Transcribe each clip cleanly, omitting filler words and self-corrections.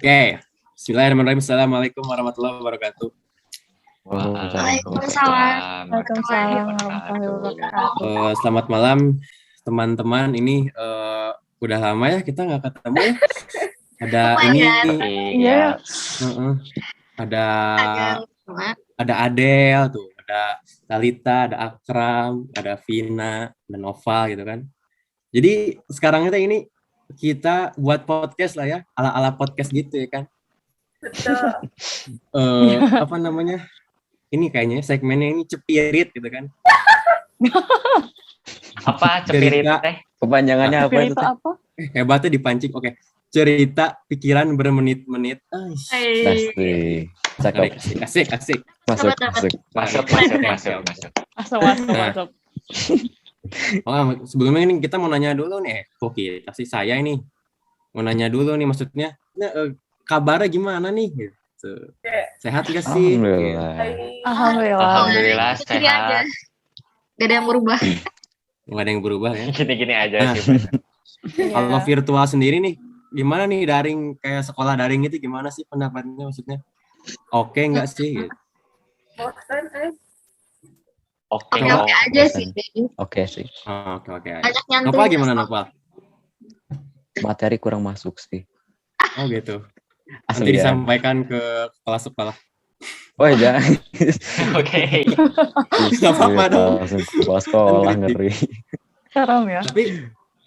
Oke. Bismillahirrahmanirrahim. Assalamualaikum warahmatullahi wabarakatuh. Waalaikumsalam warahmatullahi wabarakatuh. Selamat malam teman-teman. Ini udah lama ya kita nggak ketemu ya. Ada ini. Iya. Ada Adel tuh, ada Talita, ada Akram, ada Vina, ada Nova gitu kan. Jadi sekarang kita buat podcast lah ya, ala-ala podcast gitu ya kan. Betul. Apa namanya? Ini kayaknya segmennya ini cepirit gitu kan. Apa cepirit teh? Kepanjangannya apa itu? Apa? Hebatnya dipancing. Oke. Cerita pikiran bermenit-menit. Pasti. Cakep. Asik. Masuk. Sebelumnya ini kita mau nanya dulu nih. Saya ini mau nanya dulu nih, maksudnya kabarnya gimana nih? Gitu. Sehat gak sih? Alhamdulillah sehat. Gak ada yang berubah. Nggak ada yang berubah ya. Gini-gini aja sih. Kalau virtual sendiri nih, gimana nih daring, kayak sekolah daring itu gimana sih pendapatnya, maksudnya? Oke nggak sih? Oke aja sih. Oke sih. Oke. Banyak nyantui. Nopal gimana Nopal? Materi kurang masuk sih. Oh gitu. Nanti Asli ya. disampaikan ke kepala sekolah. Oh jangan. Oke. Nggak apa-apa dong. Langsung kepala sekolah ngeri. Serem ya. Tapi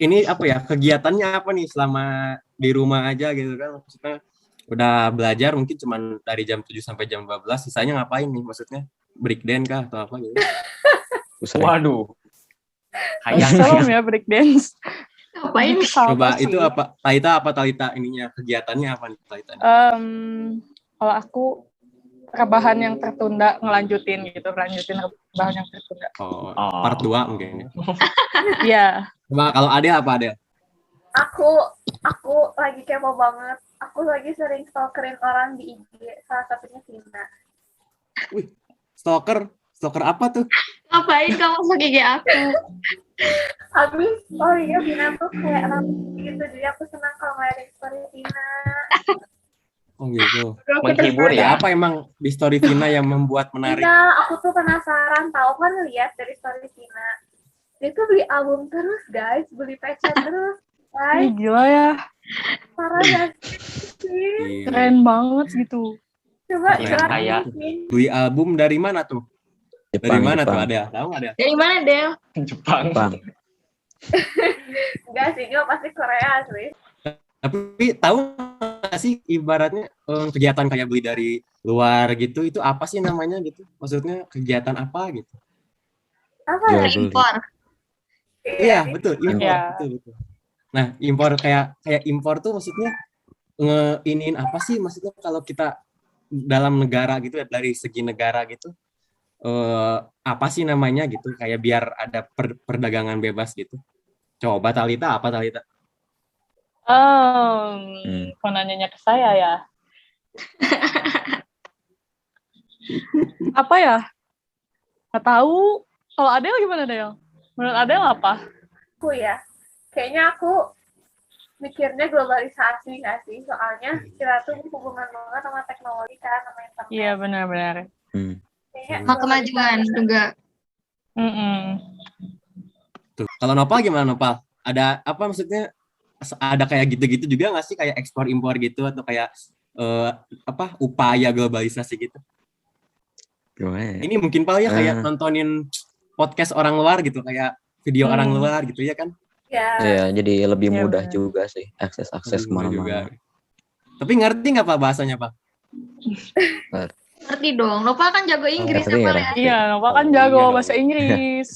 ini apa ya, kegiatannya apa nih selama di rumah aja gitu kan? Maksudnya udah belajar mungkin cuma dari jam 7 sampai jam 12, sisanya ngapain nih maksudnya? Breakdance kah atau apa gitu? Waduh. Serem ya breakdance. Ngapain? Coba itu apa? Talita ininya, kegiatannya apa nih Talita? Kalau aku rebahan yang tertunda ngelanjutin rebahan yang tertunda. Part 2 mungkin. Iya. Coba kalau Adel apa Adel? Aku lagi kepo banget. Aku lagi sering stalkerin orang di IG, salah satunya Vina. Wih, stalker apa tuh? Ngapain kamu masuk IG aku? Habis, oh iya Vina tuh kayak rame gitu, jadi aku senang kalau ngeliatin story Vina. Oh gitu. Menghibur ya. Apa emang di story Vina yang membuat menarik? Vina, aku tuh penasaran, tahu kan lihat dari story Vina. Dia tuh beli album terus guys, beli PC terus guys. Gila ya. Parah ya sih. Keren banget gitu. Coba Kayak Beli album dari mana tuh? Dari mana tuh Adel? Tahu nggak Adel? Dari mana, Del? Jepang. Enggak sih, gue pasti Korea sih. Tapi tahu nggak sih ibaratnya kegiatan kayak beli dari luar gitu, itu apa sih namanya gitu? Maksudnya kegiatan apa gitu? Apa ya? Impor. Iya betul, impor. Iya. Betul. Nah impor kayak impor tuh maksudnya ngeiniin apa sih? Maksudnya kalau kita dalam negara gitu ya, dari segi negara gitu, apa sih namanya gitu? Kayak biar ada perdagangan bebas gitu. Coba Talita, apa Talita? Kok nanyanya ke saya ya? Apa ya? Nggak tahu. Kalau Adel gimana, Del? Menurut Adel apa? Aku ya, kayaknya aku mikirnya globalisasi nggak sih? Soalnya kita tuh berhubungan banget sama teknologi kan, sama internet. Iya, benar-benar. Kayaknya Sama kemajuan juga. Tuh. Kalau Nopal gimana Nopal? Ada apa maksudnya? Ada kayak gitu-gitu juga nggak sih, kayak ekspor impor gitu, atau kayak upaya globalisasi gitu? Gimana ya? Ini mungkin Pal ya kayak nontonin podcast orang luar gitu, kayak video orang luar gitu ya kan? ya. Iya, jadi lebih Iya, mudah benar. juga sih akses kemana-mana. Tapi ngerti nggak Pak bahasanya Pak? Ngerti dong. Nopal kan jago Inggris ngerti, ya, Pak ya. ya? Iya, Nova kan Oh, jago iya dong. bahasa Inggris.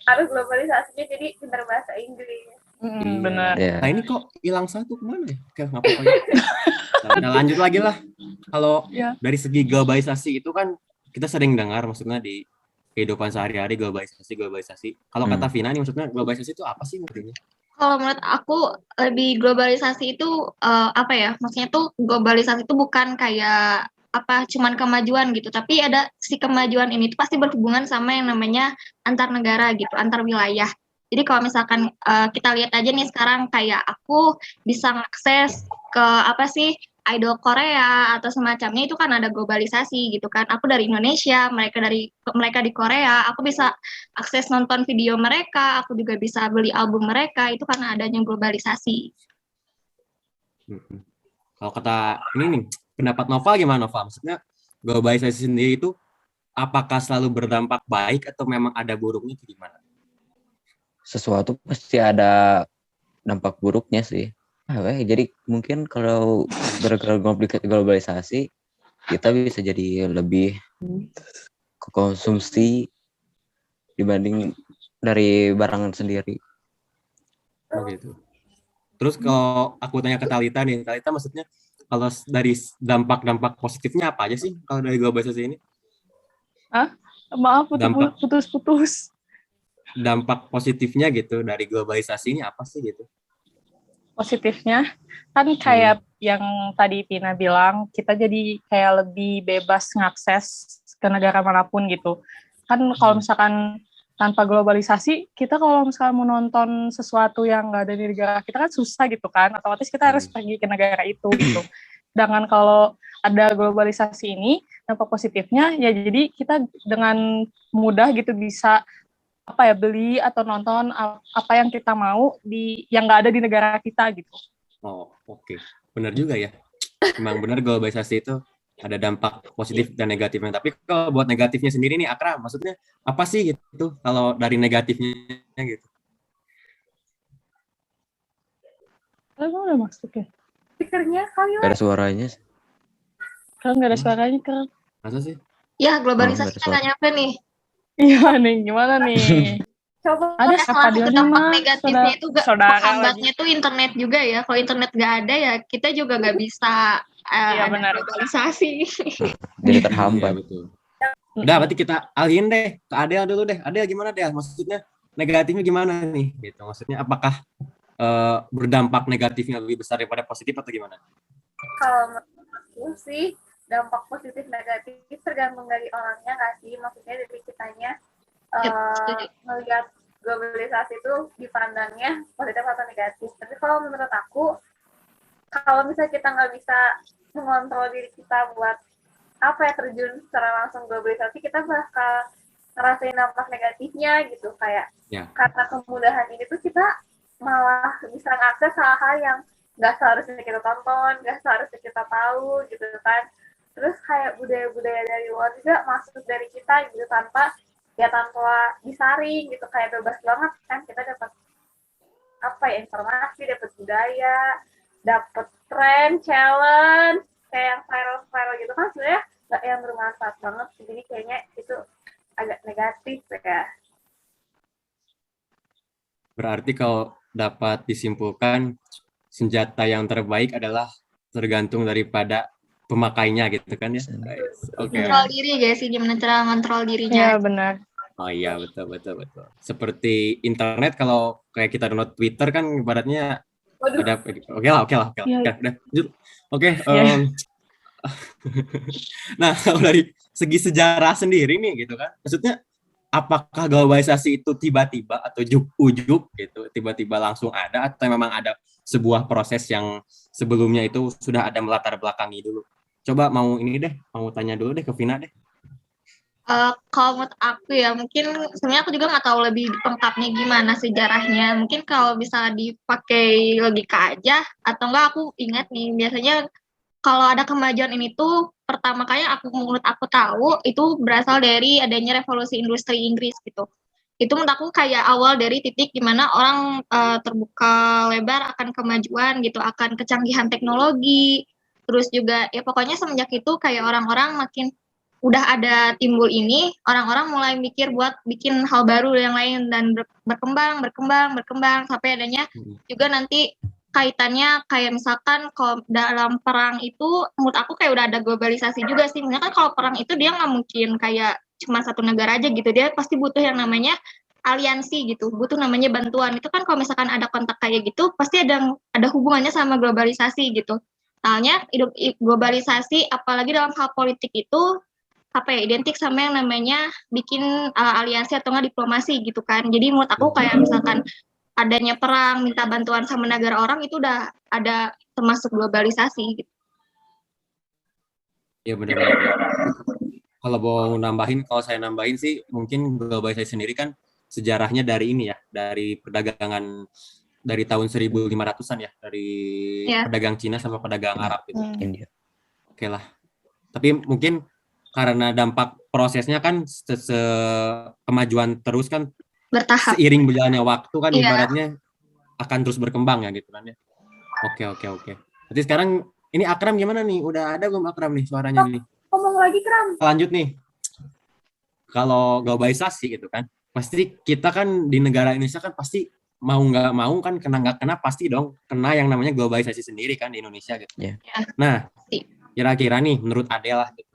Harus globalisasinya jadi pintar bahasa Inggris. Iya. Benar. Iya. Nah ini kok hilang satu kemana ya? Oke, nggak apa-apa ya. Nah, lanjut lagi lah. Kalau Iya. dari segi globalisasi itu kan kita sering dengar, maksudnya di kehidupan sehari-hari globalisasi. Kalau kata Vina nih, maksudnya globalisasi itu apa sih maksudnya? Kalau menurut aku lebih globalisasi itu apa ya? Maksudnya tuh globalisasi itu bukan kayak cuman kemajuan gitu, tapi ada si kemajuan ini tuh pasti berhubungan sama yang namanya antar negara gitu, antar wilayah. Jadi kalau misalkan kita lihat aja nih sekarang kayak aku bisa ngakses ke apa sih idol Korea atau semacamnya itu kan ada globalisasi gitu kan. Aku dari Indonesia, mereka di Korea, aku bisa akses nonton video mereka, aku juga bisa beli album mereka, itu karena adanya globalisasi. Kalau kata ini nih, pendapat Nova gimana Nova? Maksudnya globalisasi sendiri itu apakah selalu berdampak baik atau memang ada buruknya itu gimana? Sesuatu pasti ada dampak buruknya sih. Jadi mungkin kalau gara-gara globalisasi kita bisa jadi lebih ke konsumsi dibanding dari barangan sendiri. Oh gitu. Terus kalau aku tanya ke Talita nih, Talita maksudnya kalau dari dampak-dampak positifnya apa aja sih kalau dari globalisasi ini? Maaf, putus-putus. Dampak positifnya gitu dari globalisasi ini apa sih gitu? Positifnya kan kayak yang tadi Tina bilang, kita jadi kayak lebih bebas ngakses ke negara manapun gitu. Kan kalau misalkan tanpa globalisasi, kita kalau misalkan mau nonton sesuatu yang nggak ada di negara kita kan susah gitu kan, otomatis kita harus pergi ke negara itu gitu. Sedangkan kalau ada globalisasi ini, dampak positifnya ya jadi kita dengan mudah gitu bisa beli atau nonton apa yang kita mau yang nggak ada di negara kita gitu. Oh, oke. Benar juga ya. Memang benar globalisasi itu ada dampak positif dan negatifnya. Tapi kalau buat negatifnya sendiri nih Akra, maksudnya apa sih gitu kalau dari negatifnya gitu? Kalau udah masuk ya? Speakernya kali Gak ada suaranya. Kalau nggak ada suaranya kan? Masa sih? Ya, globalisasi nggak nyampe nih. Iya nih, gimana nih? coba Ada Salah satu dampak Mah, negatifnya itu saudara menghambatnya tuh internet juga ya. Kalau internet nggak ada ya kita juga nggak bisa Iya, ada benar. globalisasi. Jadi terhambat. Iya, betul. Udah, berarti kita alihin deh ke Adel dulu deh. Adel gimana Del? Maksudnya negatifnya gimana nih? Gitu. Maksudnya apakah berdampak negatifnya lebih besar daripada positif atau gimana? kalau menurut aku sih dampak positif negatif tergantung dari orangnya nggak sih, maksudnya dari kitanya melihat globalisasi itu dipandangnya positif atau negatif. Tapi kalau menurut aku, kalau misalnya kita nggak bisa mengontrol diri kita buat terjun secara langsung globalisasi, kita bakal ngerasain dampak negatifnya gitu, kayak karena kemudahan ini tuh kita malah bisa mengakses hal-hal yang nggak seharusnya kita tonton, nggak seharusnya kita tahu gitu kan. Terus kayak budaya-budaya dari luar juga masuk dari kita gitu tanpa disaring gitu, kayak bebas banget kan, kita dapat informasi, dapat budaya, dapat tren, challenge kayak yang viral gitu kan, sebenarnya nggak yang bermanfaat banget. Jadi kayaknya itu agak negatif ya. Berarti kalau dapat disimpulkan, senjata yang terbaik adalah tergantung daripada pemakainya gitu kan ya. Oke. Kontrol diri guys sih, gimana cara ngontrol Iya, dirinya. benar. Oh iya, betul. Seperti internet, kalau kayak kita download Twitter kan ibaratnya ada oke lah. Iya. Udah, lanjut. Oke, Iya. nah, kalau dari segi sejarah sendiri nih gitu kan. Maksudnya apakah globalisasi itu tiba-tiba atau juk-ujuk gitu, tiba-tiba langsung ada, atau memang ada sebuah proses yang sebelumnya itu sudah ada melatar belakangi dulu? Coba mau tanya dulu deh ke Vina deh. Kalau menurut aku ya, mungkin sebenarnya aku juga nggak tahu lebih lengkapnya gimana sejarahnya. Mungkin kalau bisa dipakai logika aja, atau enggak aku ingat nih, biasanya kalau ada kemajuan ini tuh pertama kali menurut aku tahu itu berasal dari adanya revolusi industri Inggris gitu. Itu menurut aku kayak awal dari titik dimana orang terbuka lebar akan kemajuan gitu, akan kecanggihan teknologi. Terus juga ya pokoknya semenjak itu kayak orang-orang makin udah ada timbul ini, orang-orang mulai mikir buat bikin hal baru yang lain dan berkembang sampai adanya juga nanti kaitannya kayak misalkan kalau dalam perang itu menurut aku kayak udah ada globalisasi juga sih. Misalkan kalau perang itu dia nggak mungkin kayak cuma satu negara aja gitu, dia pasti butuh yang namanya aliansi gitu, butuh namanya bantuan. Itu kan kalau misalkan ada kontak kayak gitu pasti ada hubungannya sama globalisasi gitu. Soalnya globalisasi apalagi dalam hal politik itu identik sama yang namanya bikin aliansi atau nggak diplomasi gitu kan. Jadi menurut aku kayak misalkan adanya perang, minta bantuan sama negara orang itu udah ada termasuk globalisasi gitu. Ya benar-benar. Kalau saya nambahin sih, mungkin globalisasi sendiri kan sejarahnya dari ini ya, dari perdagangan dari tahun 1500-an ya, dari pedagang Cina sama pedagang Arab gitu. India. Oke lah. Tapi mungkin karena dampak prosesnya kan kemajuan terus kan Bertahap. seiring berjalannya waktu kan ibaratnya akan terus berkembang ya gitu kan ya. Oke. Berarti sekarang ini Akram gimana nih? Udah ada belum Akram nih suaranya nih? Ngomong lagi Kram. Lanjut nih. Kalau globalisasi gitu kan, pasti kita kan di negara Indonesia kan pasti mau nggak mau kan nggak kena pasti dong kena yang namanya globalisasi sendiri kan di Indonesia gitu. Yeah. Nah, kira-kira nih menurut Adela gitu.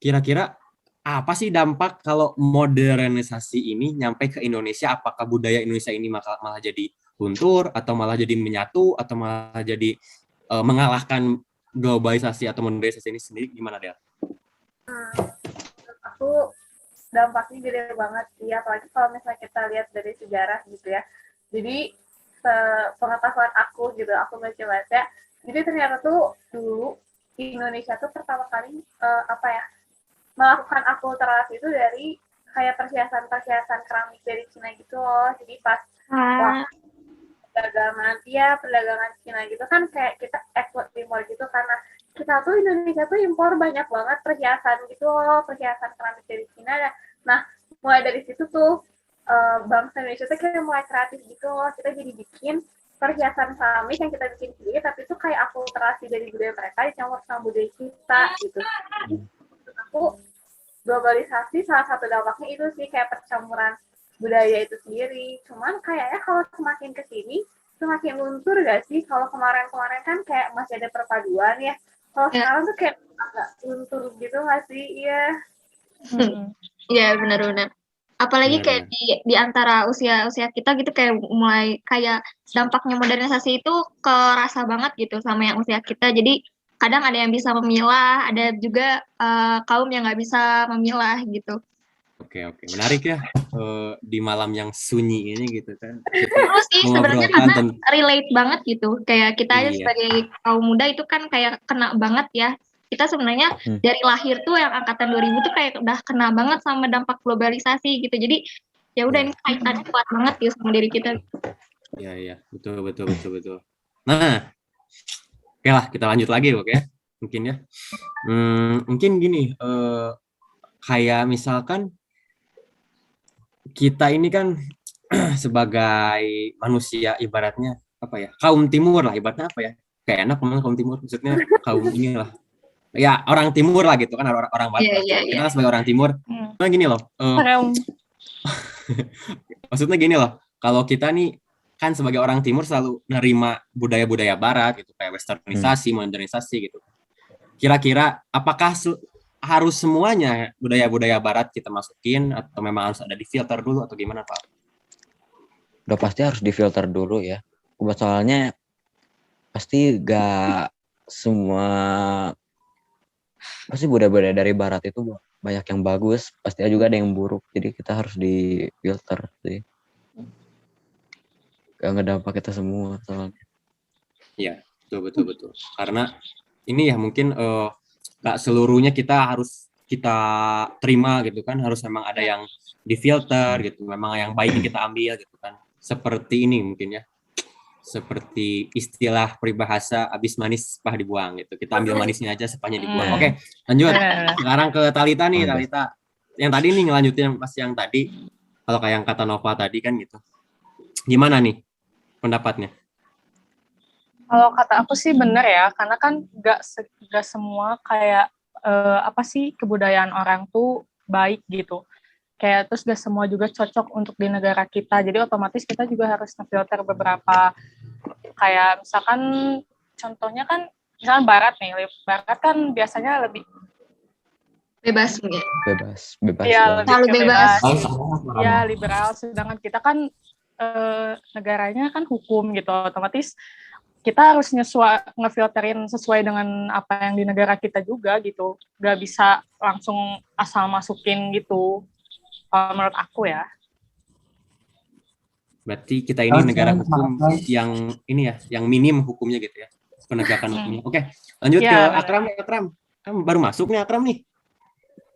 Kira-kira apa sih dampak kalau modernisasi ini nyampe ke Indonesia? Apakah budaya Indonesia ini malah jadi luntur atau malah jadi menyatu atau malah jadi mengalahkan globalisasi atau modernisasi ini sendiri? Gimana Del? Aku dampaknya gede banget sih, apalagi kalau misalnya kita lihat dari sejarah gitu ya. Jadi pengetahuan aku gitu, aku baca-baca, jadi ternyata tuh dulu Indonesia tuh pertama kali melakukan akulturasi itu dari kayak perhiasan keramik dari Cina gitu loh. Jadi pas perdagangan Cina gitu kan kayak kita ekspor impor gitu, karena kita tuh Indonesia tuh impor banyak banget perhiasan gitu loh, perhiasan keramik dari Cina. Nah, mulai dari situ tuh bangsa Indonesia tuh kayak mulai kreatif gitu loh. Kita jadi bikin perhiasan keramik yang kita bikin sendiri, tapi itu kayak akulturasi dari budaya mereka dicampur sama budaya kita gitu. Aku globalisasi salah satu dampaknya itu sih kayak percampuran budaya itu sendiri. Cuman kayaknya kalau semakin kesini semakin luntur gak sih? Kalau kemarin-kemarin kan kayak masih ada perpaduan ya. Kalau sekarang tuh kayak agak luntur gitu gak sih? Iya. Iya benar-benar. Apalagi kayak di antara usia kita gitu kayak mulai kayak dampaknya modernisasi itu kerasa banget gitu sama yang usia kita. Jadi kadang ada yang bisa memilah, ada juga kaum yang nggak bisa memilah gitu. Oke, menarik ya di malam yang sunyi ini gitu kan. Terus sih sebenarnya karena relate banget gitu. Kayak kita aja sebagai kaum muda itu kan kayak kena banget ya. Kita sebenarnya dari lahir tuh yang angkatan 2000 tuh kayak udah kena banget sama dampak globalisasi gitu. Jadi ya udah ini kaitannya kuat banget ya sama diri kita. Iya, betul. Nah, oke lah kita lanjut lagi oke. Mungkin ya. Mungkin gini, kayak misalkan kita ini kan sebagai manusia ibaratnya apa ya? Kaum timur lah ibaratnya apa ya? Kayak enak ngomong kaum timur, maksudnya kaum inilah. Ya orang timur lah gitu kan, orang barat. Kita kan sebagai orang timur. Nah gini loh. Maksudnya gini loh. Kalau kita nih kan sebagai orang timur selalu nerima budaya-budaya barat gitu kayak westernisasi, modernisasi gitu. Kira-kira apakah harus semuanya budaya-budaya barat kita masukin atau memang harus ada di filter dulu atau gimana Pak? Udah pasti harus di filter dulu ya. Soalnya pasti gak semua pasti budaya-budaya dari barat itu banyak yang bagus, pasti juga ada yang buruk. Jadi kita harus di filter sih. Gak ngedampak kita semua soalnya. Iya, betul. Karena ini ya mungkin gak seluruhnya kita harus kita terima gitu kan, harus memang ada yang di filter gitu, memang yang baik yang kita ambil gitu kan. Seperti ini mungkin ya. Seperti istilah peribahasa abis manis sepah dibuang gitu. Kita ambil manisnya aja sepahnya dibuang. Oke, lanjut. Sekarang ke Talita nih, Talita. Yang tadi nih ngelanjutin pas yang tadi. Kalau kayak yang kata Nova tadi kan gitu. Gimana nih pendapatnya? Kalau kata aku sih bener ya, karena kan gak semua kayak kebudayaan orang tuh baik gitu. Kayak terus gak semua juga cocok untuk di negara kita. Jadi otomatis kita juga harus ngefilter beberapa, kayak misalkan contohnya kan misalkan barat nih. Barat kan biasanya lebih bebas. Ya, terlalu bebas. Ya, liberal. Sedangkan kita kan negaranya kan hukum gitu. Otomatis kita harus ngefilterin sesuai dengan apa yang di negara kita juga gitu. Gak bisa langsung asal masukin gitu. Menurut aku ya. Berarti kita ini negara hukum yang ini ya, yang minim hukumnya gitu ya, penegakan hukumnya. Oke, lanjut ke Benar. Akram. Akram baru masuk nih Akram nih.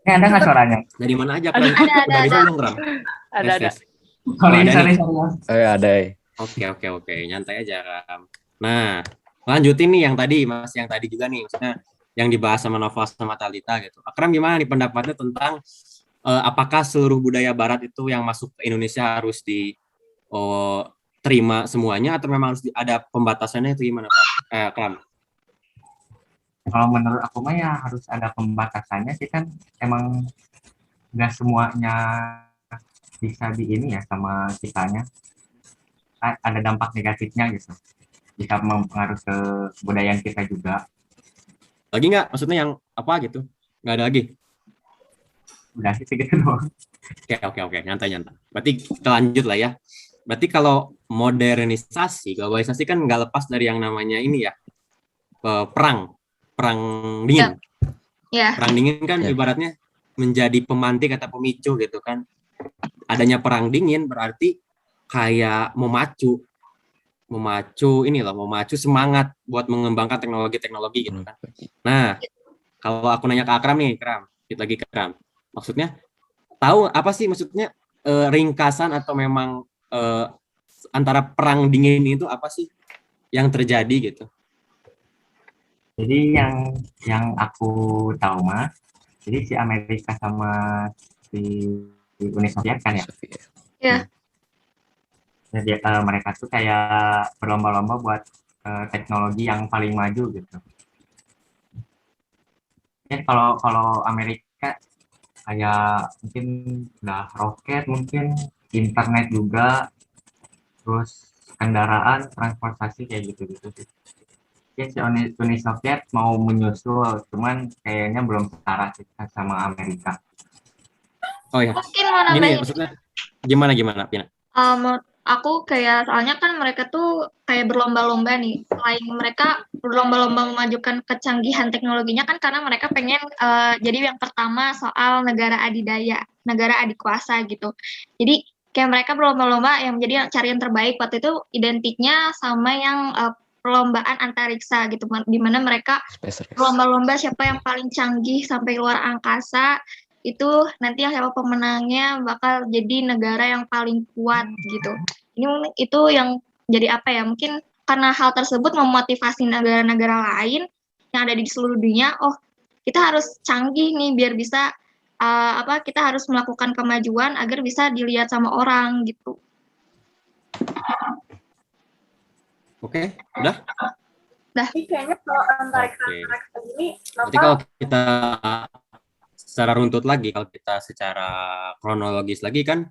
Ini ada nggak suaranya? Dari mana aja Akram? Ada. Dari Solo Akram. Ada. Ada nih. Sorry. Ada. Oke, nyantai aja Akram. Nah, lanjutin nih yang tadi juga nih, maksudnya yang dibahas sama Nova sama Talita gitu. Akram gimana nih pendapatnya tentang apakah seluruh budaya Barat itu yang masuk ke Indonesia harus diterima semuanya atau memang harus ada pembatasannya itu gimana Pak? Akram? Kalau menurut aku mah ya harus ada pembatasannya sih, kan emang nggak semuanya bisa di ini ya sama kitanya. Ada dampak negatifnya gitu. Bisa mempengaruhi ke budaya kita juga. Lagi nggak? Maksudnya yang apa gitu? Nggak ada lagi? Udah sih segitu doang. Oke. Nyantai. Berarti kita lanjut lah ya. Berarti kalau modernisasi, globalisasi kan nggak lepas dari yang namanya ini ya, perang dingin. Ya. Perang dingin kan Ya. ibaratnya menjadi pemantik atau pemicu gitu kan. Adanya perang dingin berarti kayak memacu semangat buat mengembangkan teknologi gitu kan. Nah, kalau aku nanya ke Akram nih, Akram. Maksudnya tahu apa sih maksudnya ringkasan atau memang antara perang dingin itu apa sih yang terjadi gitu? Jadi yang aku tahu mah, jadi si Amerika sama si Uni Soviet kan ya. Iya. Jadi mereka tuh kayak berlomba-lomba buat teknologi yang paling maju gitu. Ya kalau Amerika kayak mungkin udah roket, mungkin internet juga, terus kendaraan, transportasi kayak gitu-gitu sih. Ya si Uni Soviet mau menyusul, cuman kayaknya belum setara sih sama Amerika. Oh ya, Mungkin mau gini ya nambahin. maksudnya gimana Pina? Menurut aku kayak soalnya kan mereka tuh kayak berlomba-lomba nih, selain mereka berlomba-lomba memajukan kecanggihan teknologinya kan karena mereka pengen jadi yang pertama soal negara adidaya, negara adikuasa gitu. Jadi kayak mereka berlomba-lomba yang menjadi cari yang terbaik, waktu itu identiknya sama yang perlombaan antariksa gitu, di mana mereka berlomba-lomba siapa yang paling canggih sampai luar angkasa, itu nanti yang siapa pemenangnya bakal jadi negara yang paling kuat gitu. Ini itu yang jadi apa ya, mungkin karena hal tersebut memotivasi negara-negara lain yang ada di seluruh dunia, oh kita harus canggih nih biar bisa kita harus melakukan kemajuan agar bisa dilihat sama orang gitu. Oke, udah? Tapi kayaknya kalau antariksa ini, Berarti kalau kita secara runtut lagi, kalau kita secara kronologis lagi kan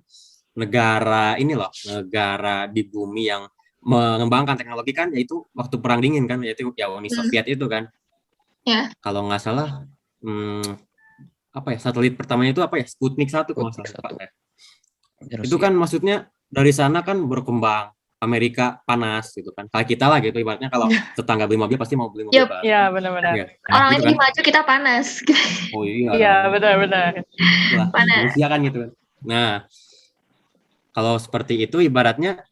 negara di bumi yang mengembangkan teknologi kan yaitu waktu perang dingin kan, yaitu ya Uni Soviet itu kan. Ya. Kalau nggak salah satelit pertamanya itu apa ya, Sputnik 1 kalau nggak salah. Itu kan maksudnya dari sana kan berkembang, Amerika panas gitu kan. Kayak kita lah gitu ibaratnya, kalau tetangga beli mobil pasti mau beli mobil baru. Iya, benar-benar. Ya, Orang gitu lain kan. maju kita panas. Oh iya. Iya, benar-benar. Panas. Manusia kan gitu kan. Nah, kalau seperti itu ibaratnya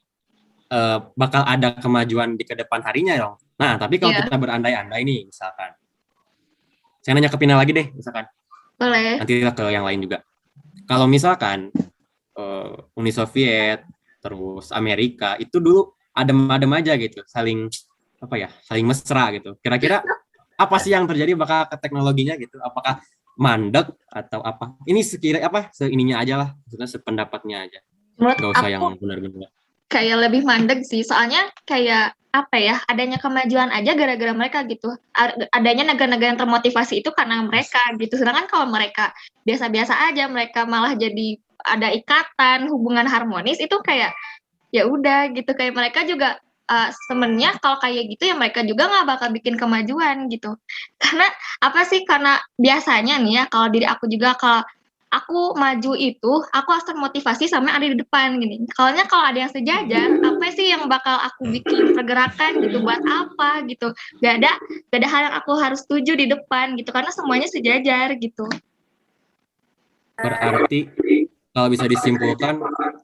bakal ada kemajuan di kedepan harinya dong. Nah, tapi kalau kita berandai-andai nih misalkan. Saya nanya ke Pina lagi deh misalkan. Boleh. Nanti ke yang lain juga. Kalau misalkan Uni Soviet terus Amerika itu dulu adem-adem aja gitu, saling mesra gitu. Kira-kira apa sih yang terjadi bakal ke teknologinya gitu? Apakah mandek atau apa? Ini seininya aja lah, maksudnya sependapatnya aja. Menurut Gak usah aku yang benar-benar. kayak lebih mandek sih, soalnya kayak adanya kemajuan aja gara-gara mereka gitu. Adanya negara-negara yang termotivasi itu karena mereka gitu. Sedangkan kalau mereka biasa-biasa aja, mereka malah jadi ada ikatan, hubungan harmonis, itu kayak ya udah gitu. Kayak mereka juga sebenarnya kalau kayak gitu ya mereka juga nggak bakal bikin kemajuan gitu. Karena karena biasanya nih ya, kalau diri aku juga, kalau aku maju itu, aku harus termotivasi sama ada di depan gini. Kalau ada yang sejajar, apa sih yang bakal aku bikin pergerakan gitu, buat apa gitu. Gak ada hal yang aku harus tuju di depan gitu, karena semuanya sejajar gitu. Berarti kalau bisa disimpulkan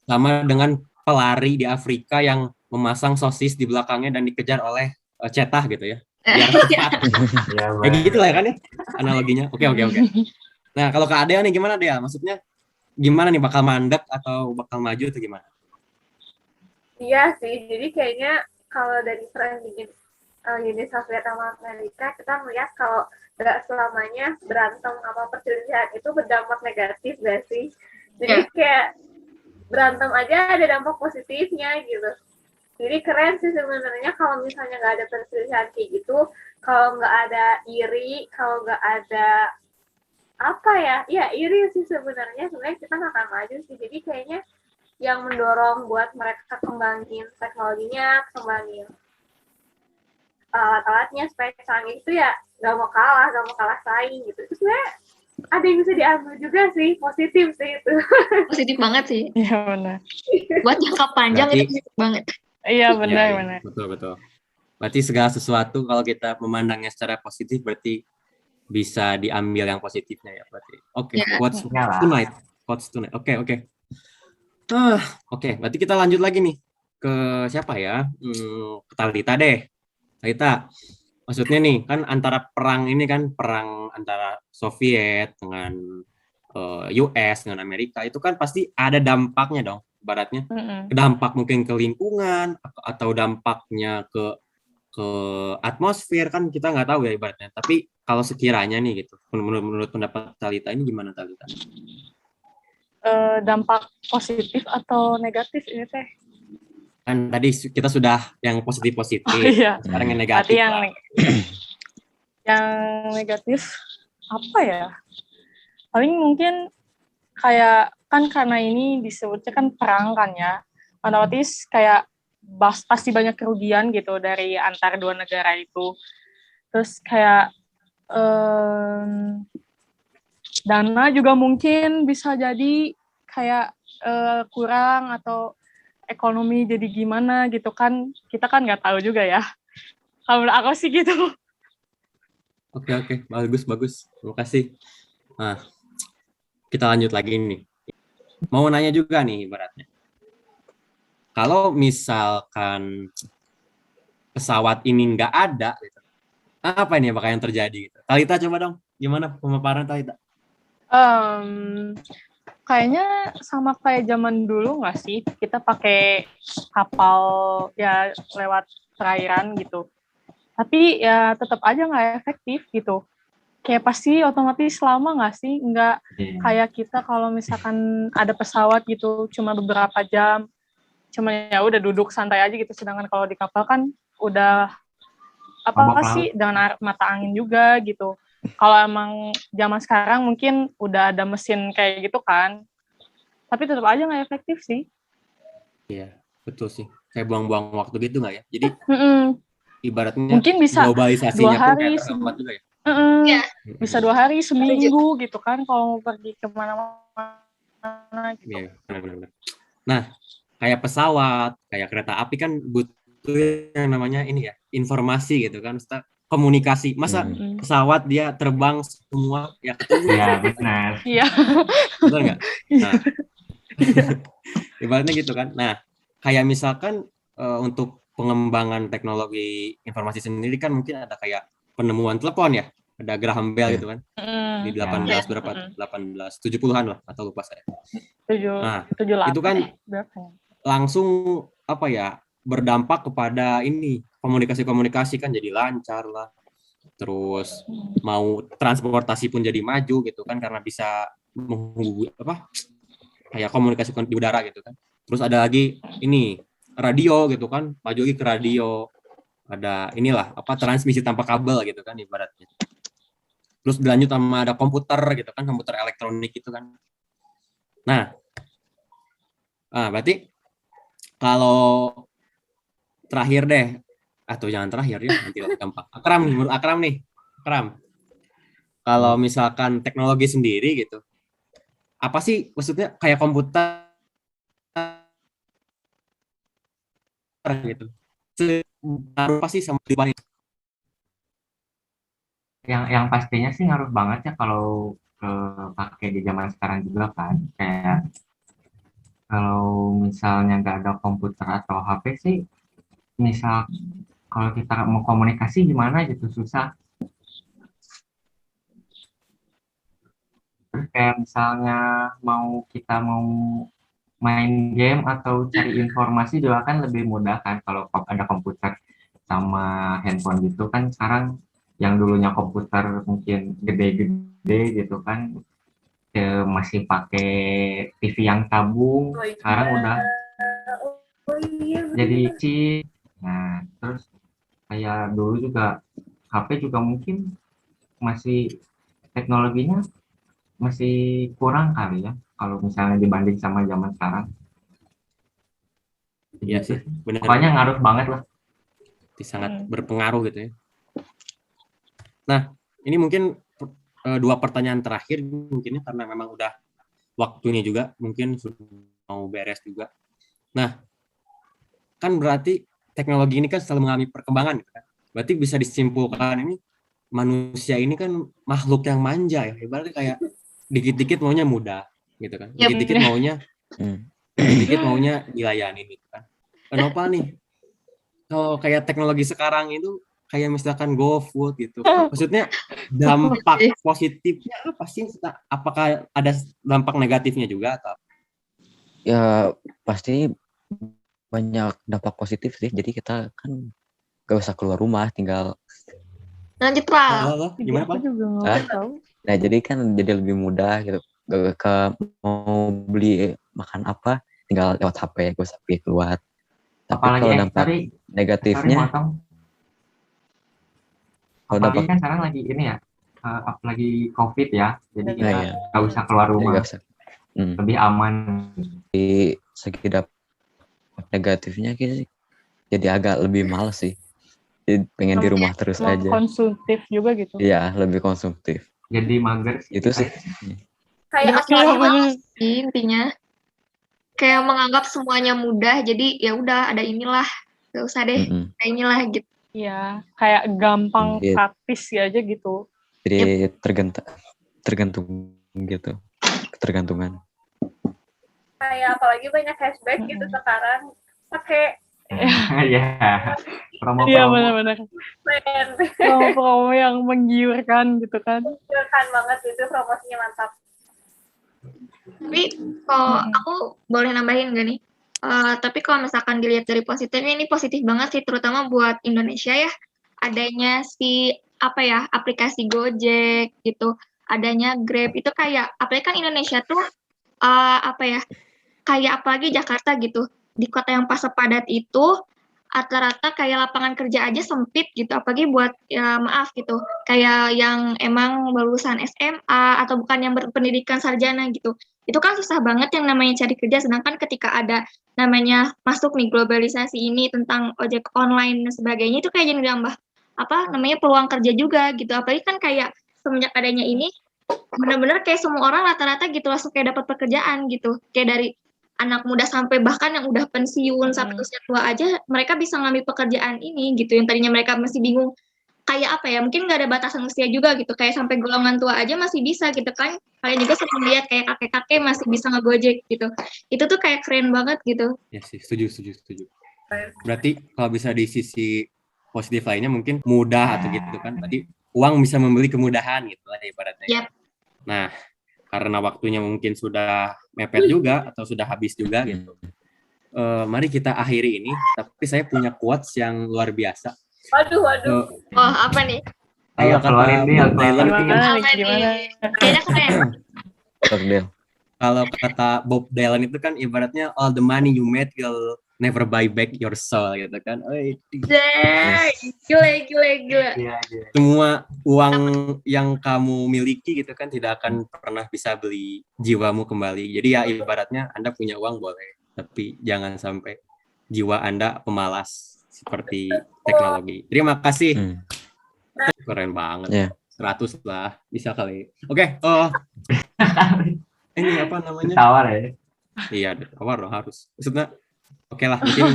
sama dengan pelari di Afrika yang memasang sosis di belakangnya dan dikejar oleh cetah gitu ya. Biar cepat. Ya, Kayak gitu lah ya kan ya analoginya. Oke. Nah, kalau Kak Adea nih gimana Dea? Maksudnya gimana nih, bakal mandek atau bakal maju atau gimana? Iya sih, jadi kayaknya kalau dari framing Uni Soviet sama Amerika, kita melihat kalau nggak selamanya berantem sama perselisihan itu berdampak negatif gak sih? Jadi kayak berantem aja ada dampak positifnya gitu. Jadi keren sih sebenarnya kalau misalnya nggak ada perselisihan kayak gitu, kalau nggak ada iri, kalau nggak ada apa ya iri sih sebenarnya kita nggak akan maju sih. Jadi kayaknya yang mendorong buat mereka kembangin teknologinya, kembangin alat-alatnya supaya canggih itu ya nggak mau kalah saing gitu. Itu sebenarnya ada yang bisa diambil juga sih, positif sih itu. Positif banget sih. Iya benar. Buat jangka panjang Berarti, itu positif banget. Iya benar. Betul. Berarti segala sesuatu kalau kita memandangnya secara positif berarti bisa diambil yang positifnya ya berarti. Oke, quotes tonight. Oke. Oke, berarti kita lanjut lagi nih ke siapa ya? Ke Talita deh. Talita, maksudnya nih kan antara perang ini kan perang antara Soviet dengan US dengan Amerika itu kan pasti ada dampaknya dong, ibaratnya. Dampak mungkin ke lingkungan atau dampaknya ke atmosfer kan kita nggak tahu ya ibaratnya. Tapi kalau sekiranya nih gitu, menurut pendapat Talita ini gimana Talita? Dampak positif atau negatif ini teh? Kan tadi kita sudah yang positif. Iya. Sekarang yang negatif. Yang negatif apa ya? Paling mungkin kayak kan karena ini disebutnya kan perang kan ya, otomatis kayak pasti banyak kerugian gitu dari antar dua negara itu. Terus kayak dana juga mungkin bisa jadi kayak kurang atau ekonomi jadi gimana gitu kan, kita kan nggak tahu juga ya. Kalau aku sih gitu. Oke, bagus. Terima kasih. Nah, kita lanjut lagi nih. Mau nanya juga nih ibaratnya. Kalau misalkan pesawat ini nggak ada, gitu, apa ini bakal yang terjadi? Gitu. Talita coba dong, gimana pemaparan Talita? Kayaknya sama kayak zaman dulu nggak sih? Kita pakai kapal ya lewat perairan gitu. Tapi ya tetap aja nggak efektif gitu. Kayak pasti otomatis lama nggak sih? Nggak kayak kita kalau misalkan ada pesawat gitu cuma beberapa jam, cuma ya udah duduk santai aja gitu. Sedangkan kalau di kapal kan udah apa sih dengan mata angin juga gitu. Kalau emang zaman sekarang mungkin udah ada mesin kayak gitu kan, tapi tetap aja nggak efektif sih. Iya, betul sih. Kayak buang-buang waktu gitu nggak ya? Jadi ibaratnya mungkin bisa globalisasinya 2 hari pun kayak terhambat juga ya? Bisa 2 hari, seminggu gitu kan kalau mau pergi kemana-mana gitu. Iya, benar. Nah, kayak pesawat, kayak kereta api kan butuh yang namanya ini ya, informasi gitu kan, komunikasi. Masa pesawat dia terbang semua ya ketemu? Iya, benar. Iya. Benar nggak? Nah, ibaratnya gitu kan. Nah, kayak misalkan untuk pengembangan teknologi informasi sendiri kan mungkin ada kayak penemuan telepon ya, ada Graham Bell gitu kan, di 1870-an lah, atau lupa saya. Nah, itu kan langsung apa ya, berdampak kepada ini komunikasi kan jadi lancar lah, terus mau transportasi pun jadi maju gitu kan, karena bisa menghubungi apa kayak komunikasi di udara gitu kan. Terus ada lagi ini radio gitu kan, maju lagi ke radio, ada inilah apa transmisi tanpa kabel gitu kan ibaratnya. Terus dilanjut sama ada komputer gitu kan, komputer elektronik gitu kan. Nah, berarti kalau terakhir deh, atau jangan terakhir ya, nanti gampang. Menurut Akram nih, kalau misalkan teknologi sendiri gitu, apa sih maksudnya kayak komputer gitu, apa sih sama kehidupan ini? Yang pastinya sih ngaruh banget ya kalau pakai di zaman sekarang juga kan, kayak Kalau misalnya nggak ada komputer atau HP sih, misal kalau kita mau komunikasi gimana gitu susah. Terus kayak misalnya kita mau main game atau cari informasi juga kan lebih mudah kan kalau ada komputer sama handphone gitu kan. Sekarang yang dulunya komputer mungkin gede-gede gitu kan, masih pakai TV yang tabung, sekarang udah jadi kecil. Nah, terus kayak dulu juga HP juga mungkin masih teknologinya masih kurang kali ya kalau misalnya dibanding sama zaman sekarang. Iya sih, benar. Pokoknya ngaruh banget lah. Sangat berpengaruh gitu ya. Nah, ini mungkin 2 pertanyaan terakhir mungkin karena memang udah waktunya juga, mungkin sudah mau beres juga. Nah, kan berarti teknologi ini kan selalu mengalami perkembangan gitu kan. Berarti bisa disimpulkan ini manusia ini kan makhluk yang manja ya. Ibaratnya kayak dikit-dikit maunya mudah gitu kan. Dikit-dikit maunya dilayani gitu kan. Kenapa nih? Kalau kayak teknologi sekarang itu kayak misalkan GoFood gitu. Maksudnya dampak positifnya apa sih? Apakah ada dampak negatifnya juga atau? Ya pasti banyak dampak positif sih. Jadi kita kan gak usah keluar rumah, tinggal. Lanjut lah. Gimana Pak? Nah jadi kan jadi lebih mudah gitu. Mau beli makan apa, tinggal lewat HP, gak usah pergi keluar. Tapi kalau dampak negatifnya, apalagi kan sekarang lagi ini ya, apalagi COVID ya, jadi kita nggak usah keluar rumah, lebih aman. Di segi dampak negatifnya jadi agak lebih males sih, jadi pengen di rumah terus aja. Konsumtif juga gitu. Iya, lebih konsumtif. Jadi mager sih. Itu sih. Kayak apa sih intinya? Kayak menganggap semuanya mudah, jadi ya udah ada inilah, gak usah deh, ada inilah gitu. Iya, kayak gampang praktis aja gitu. Jadi tergantung gitu, ketergantungan. Kayak apalagi banyak cashback gitu sekarang, pakai. Iya, promo-promo. Iya benar-benar. Promo-promo yang menggiurkan gitu kan. Menggiurkan banget itu, promosinya mantap. Tapi kalau aku boleh nambahin gak nih? Tapi kalau misalkan dilihat dari positifnya, ini positif banget sih, terutama buat Indonesia ya. Adanya aplikasi Gojek gitu, adanya Grab, itu kayak, apalagi kan Indonesia tuh, kayak apalagi Jakarta gitu, di kota yang pas sepadat itu, rata-rata kayak lapangan kerja aja sempit gitu, apalagi buat gitu, kayak yang emang lulusan SMA atau bukan yang berpendidikan sarjana gitu, itu kan susah banget yang namanya cari kerja. Sedangkan ketika ada namanya masuk nih globalisasi ini tentang ojek online dan sebagainya, itu kayak jadi nambah peluang kerja juga gitu, apalagi kan kayak semenjak adanya ini benar-benar kayak semua orang rata-rata gitu langsung kayak dapat pekerjaan gitu, kayak dari anak muda sampai bahkan yang udah pensiun sampai usia tua aja mereka bisa ngambil pekerjaan ini gitu, yang tadinya mereka masih bingung kayak mungkin nggak ada batasan usia juga gitu, kayak sampai golongan tua aja masih bisa gitu kan. Kalian juga sering lihat kayak kakek-kakek masih bisa ngegojek gitu, itu tuh kayak keren banget gitu. Ya sih, setuju. Berarti kalau bisa di sisi positif lainnya mungkin mudah atau gitu kan, tadi uang bisa membeli kemudahan gitu lah ibaratnya. Yep. Nah, karena waktunya mungkin sudah mepet juga atau sudah habis juga gitu. Mari kita akhiri ini, tapi saya punya quotes yang luar biasa. Waduh. Apa nih? Ayo keluarin Gimana? Kayaknya keren. Kalau kata Bob Dylan itu kan ibaratnya all the money you made will never buy back your soul gitu kan. Gila. Semua uang yang kamu miliki gitu kan tidak akan pernah bisa beli jiwamu kembali. Jadi ya ibaratnya Anda punya uang boleh, tapi jangan sampai jiwa Anda pemalas seperti teknologi. Terima kasih. Keren banget. 100 lah, bisa kali. Oke. Ini apa namanya? Tawar ya? Iya, tawar dong harus. Maksudnya, oke lah, mungkin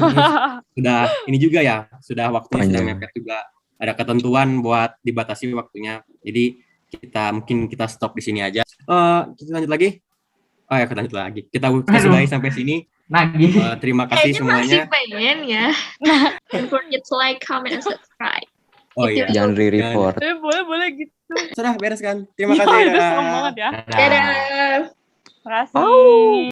sudah ini juga ya, sudah waktunya sudah mepet juga. Ada ketentuan buat dibatasi waktunya. Jadi kita stop di sini aja. Kita lanjut lagi. Oh ya, lanjut lagi. Kita sudahi sampai sini. Nagih. Terima kasih Kayaknya semuanya. masih pengen ya. Don't forget to like, comment, and subscribe. Oh iya. Jangan re-report. Boleh gitu. Sudah beres kan? Terima Ya, kasih. udah serem banget ya. Dadah. Terima kasih.